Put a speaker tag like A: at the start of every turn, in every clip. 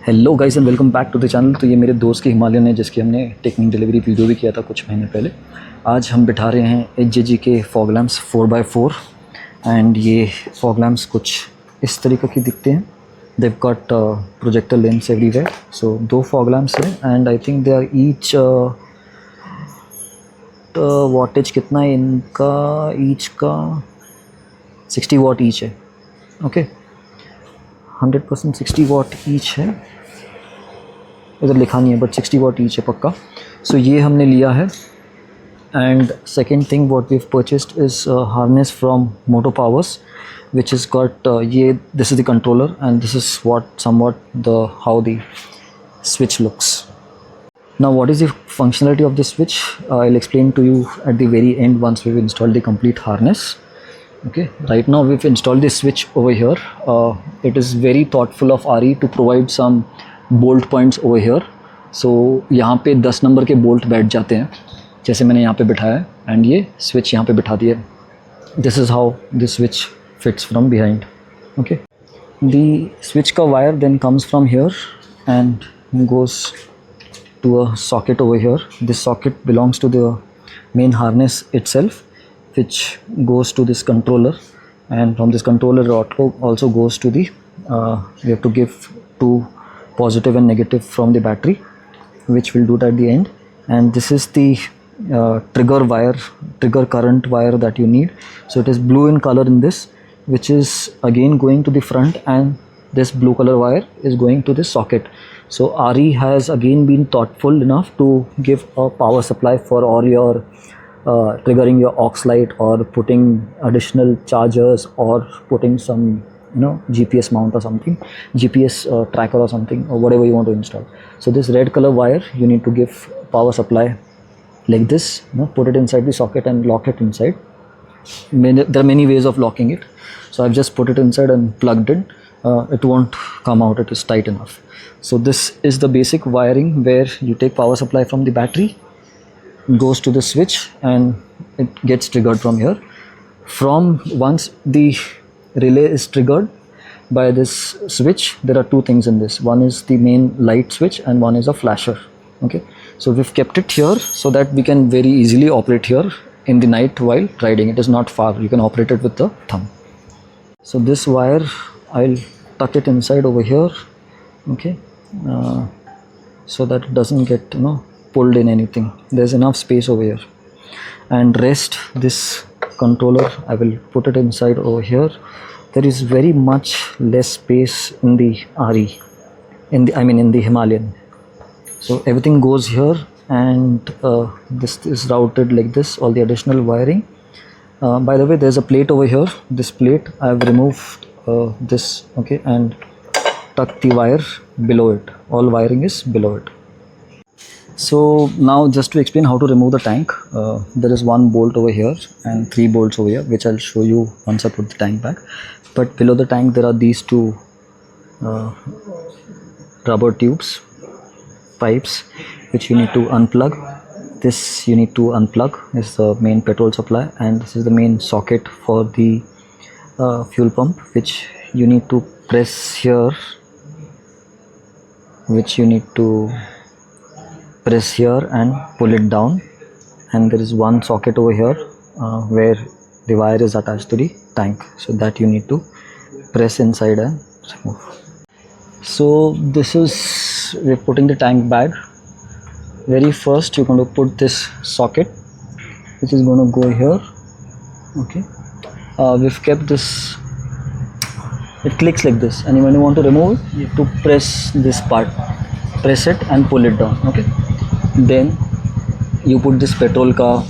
A: Hello guys and welcome back to the channel. तो ये मेरे दोस्त की हिमालयन है जिसकी हमने टेक्निक डिलीवरी वीडियो भी किया था कुछ महीने पहले। आज हम बिठा रहे हैं HJG के फॉग लैम्प्स 4x4 एंड ये फॉग लैम्प्स कुछ इस तरीके की दिखते हैं। They've got projector lens everywhere. So 2 fog lamps हैं and I think they are each wattage कितना है इनका, ईच का 60 वॉट ईच है। ओके 100% 60 वॉट ईच है, इधर लिखा नहीं है बट 60 वॉट ईच है पक्का। सो ये हमने लिया है। And second thing what we have purchased is harness from Moto Powers which is got ये this is the controller and this is somewhat the how the switch looks. Now what is the functionality of this switch? I'll explain to you at the very end once we've installed the complete harness. Okay, right now we've installed this switch over here. It is very thoughtful of RE to provide some bolt points over here. So यहाँ पे 10 number के bolt बैठ जाते हैं जैसे मैंने यहाँ पे बिठाया एंड ये स्विच यहाँ पे बिठा दिया। This is how the switch fits from behind. Okay, the switch का wire then comes from here and goes to a socket over here. This socket belongs to the main harness itself, which goes to this controller, and from this controller it also goes to the we have to give 2 positive and negative from the battery, which we'll do it at the end. And this is the trigger current wire that you need. So it is blue in color in this, which is again going to the front, and this blue color wire is going to this socket. So RE has again been thoughtful enough to give a power supply for all your triggering your aux light or putting additional chargers or putting some GPS mount or something, GPS tracker or something, or whatever you want to install. So this red color wire you need to give power supply like this, put it inside the socket and lock it inside. There are many ways of locking it, so I've just put it inside and plugged it. It won't come out, it is tight enough. So this is the basic wiring where you take power supply from the battery, goes to the switch and it gets triggered from here. Once the relay is triggered by this switch, there are 2 things in this. One is the main light switch and one is a flasher. Okay, so we've kept it here so that we can very easily operate here in the night while riding. It is not far, you can operate it with the thumb. So this wire I'll tuck it inside over here, okay, so that it doesn't get pulled in anything. There's enough space over here. And rest this controller I will put it inside over here. There is very much less space in the RE, in the Himalayan. So everything goes here, and this is routed like this, all the additional wiring. By the way, there's a plate over here. This plate I've removed this, okay, and tucked the wire below it. All wiring is below it. So now just to explain how to remove the tank, there is 1 bolt over here and 3 bolts over here, which I'll show you once I put the tank back. But below the tank there are these 2 rubber pipes which you need to unplug. This you need to unplug, is the main petrol supply, and this is the main socket for the fuel pump, which you need to press here, and pull it down. And there is 1 socket over here where the wire is attached to the tank, so that you need to press inside and remove. So this is, we're putting the tank bag. Very first you're going to put this socket, which is going to go here. Okay, we've kept this, it clicks like this, and when you want to remove it, you have to press this part, press it and pull it down. Okay, then you put this petrol ka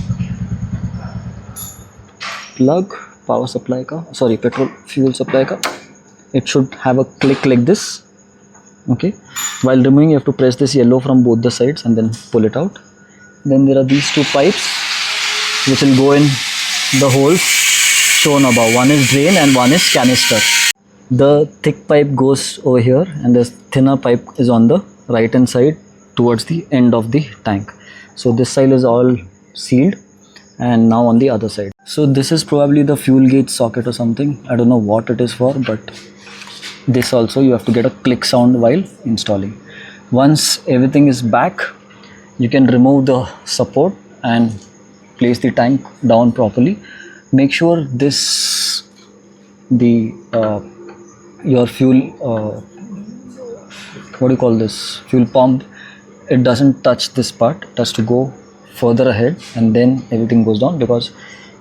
A: plug, petrol fuel supply ka. It should have a click like this. Okay, while removing you have to press this yellow from both the sides and then pull it out. Then there are these 2 pipes which will go in the holes shown above. One is drain and one is canister. The thick pipe goes over here and the thinner pipe is on the right hand side towards the end of the tank. So this side is all sealed, and now on the other side. So this is probably the fuel gauge socket or something. I don't know what it is for, but this also you have to get a click sound while installing. Once everything is back, you can remove the support and place the tank down properly. Make sure your fuel what do you call this, fuel pump, it doesn't touch this part. It has to go further ahead and then everything goes down, because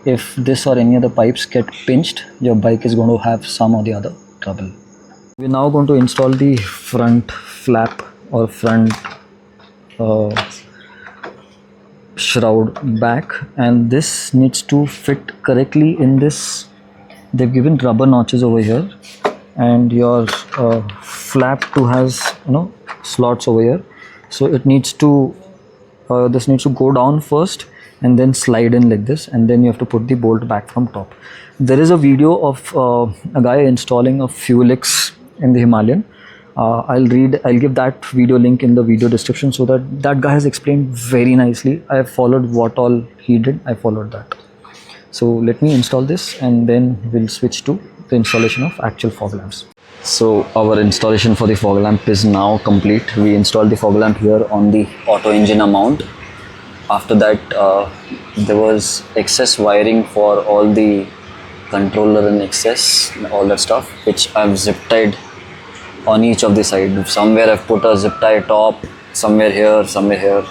A: if this or any other pipes get pinched, your bike is going to have some or the other trouble. We're now going to install the front flap or front shroud back, and this needs to fit correctly in this. They've given rubber notches over here, and your flap too has slots over here, so it needs to this needs to go down first and then slide in like this, and then you have to put the bolt back from top. There is a video of a guy installing a Fuelix in the Himalayan. I'll give that video link in the video description, so that guy has explained very nicely. I have followed what all he did. I followed that. So let me install this and then we'll switch to the installation of actual fog lamps. So our installation for the fog lamp is now complete. We installed the fog lamp here on the auto engine mount. After that there was excess wiring for all the controller and excess, all that stuff, which I've zip tied on each of the side. Somewhere I've put a zip tie top, somewhere here,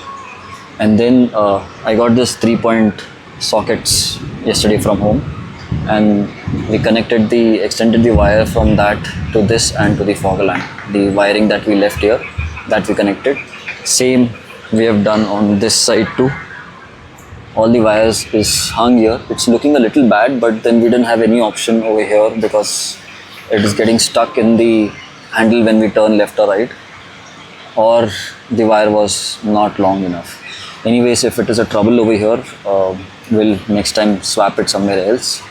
A: and then I got this 3-point sockets yesterday from home, and we extended the wire from that to this and to the fog lamp. The wiring that we left here, that we connected, same we have done on this side too. All the wires is hung here. It's looking a little bad, but then we didn't have any option over here because it is getting stuck in the handle when we turn left or right, or the wire was not long enough. Anyways, if it is a trouble over here, we'll next time swap it somewhere else.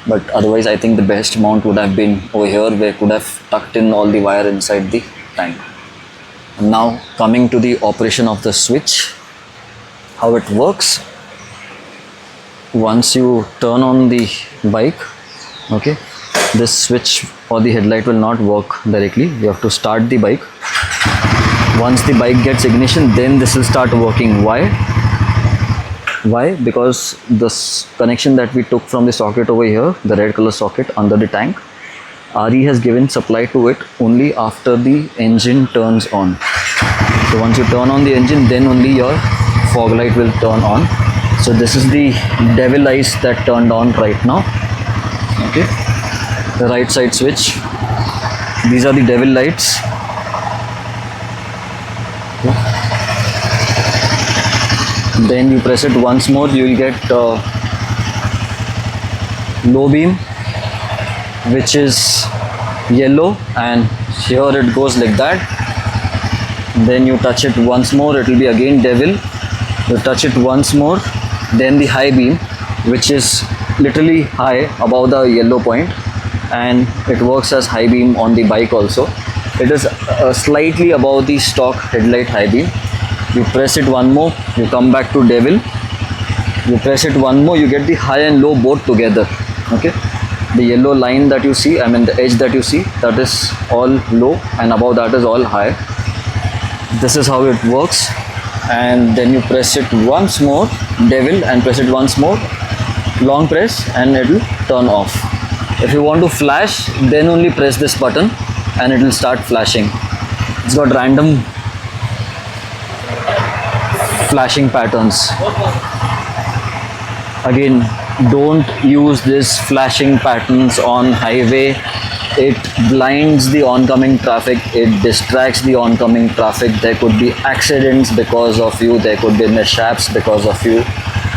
A: But otherwise, I think the best mount would have been over here, where we could have tucked in all the wire inside the tank. Now coming to the operation of the switch, how it works. Once you turn on the bike, okay, this switch or the headlight will not work directly. You have to start the bike. Once the bike gets ignition, then this will start working. Why? Because this connection that we took from the socket over here, the red color socket under the tank, RE has given supply to it only after the engine turns on. So once you turn on the engine, then only your fog light will turn on. So this is the devil eyes that turned on right now. Okay, the right side switch. These are the devil lights. Then you press it once more, you will get low beam, which is yellow, and here it goes like that. Then you touch it once more, it will be again devil. You touch it once more, then the high beam, which is literally high above the yellow point, and it works as high beam on the bike also. It is slightly above the stock headlight high beam. You press it one more, you come back to devil. You press it one more, you get the high and low both together. Okay, the yellow line that you see, I mean the edge that you see, that is all low, and above that is all high. This is how it works. And then you press it once more, devil, and press it once more, long press, and it will turn off. If you want to flash, then only press this button and it will start flashing. It's got random flashing patterns. Again, don't use this flashing patterns on highway. It blinds the oncoming traffic, it distracts the oncoming traffic. There could be accidents because of you, there could be mishaps because of you.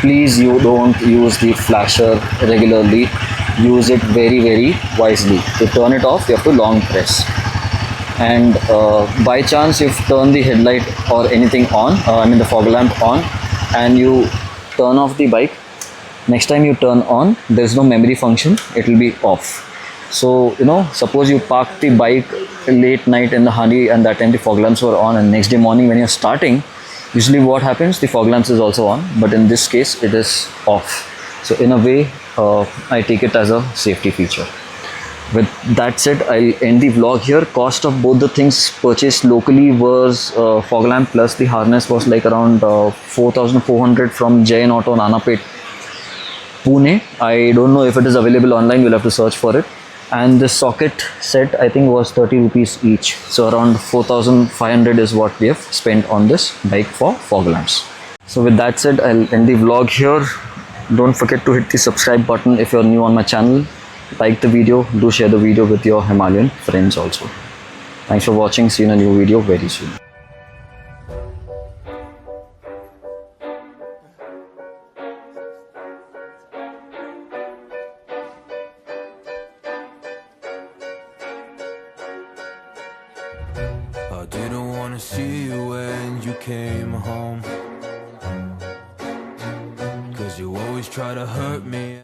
A: Please, you don't use the flasher regularly. Use it very, very wisely. To turn it off, you have to long press. And by chance you've turned the headlight or anything on, the fog lamp on, and you turn off the bike, next time you turn on, there is no memory function, it will be off. So, suppose you park the bike late night in the hurry, and that time the fog lamps were on, and next day morning when you're starting, usually what happens, the fog lamps is also on, but in this case it is off. So in a way, I take it as a safety feature. With that said, I'll end the vlog here. Cost of both the things purchased locally was fog lamp plus the harness was like around 4,400 from Jain Auto Peth, Pune. I don't know if it is available online, you'll have to search for it. And the socket set I think was 30 rupees each. So around 4,500 is what we have spent on this bike for fog lamps. So with that said, I'll end the vlog here. Don't forget to hit the subscribe button if you're new on my channel. Like the video, do share the video with your Himalayan friends also. Thanks for watching. See you in a new video very soon.
B: I didn't wanna see you when you came home, 'cause you always try to hurt me.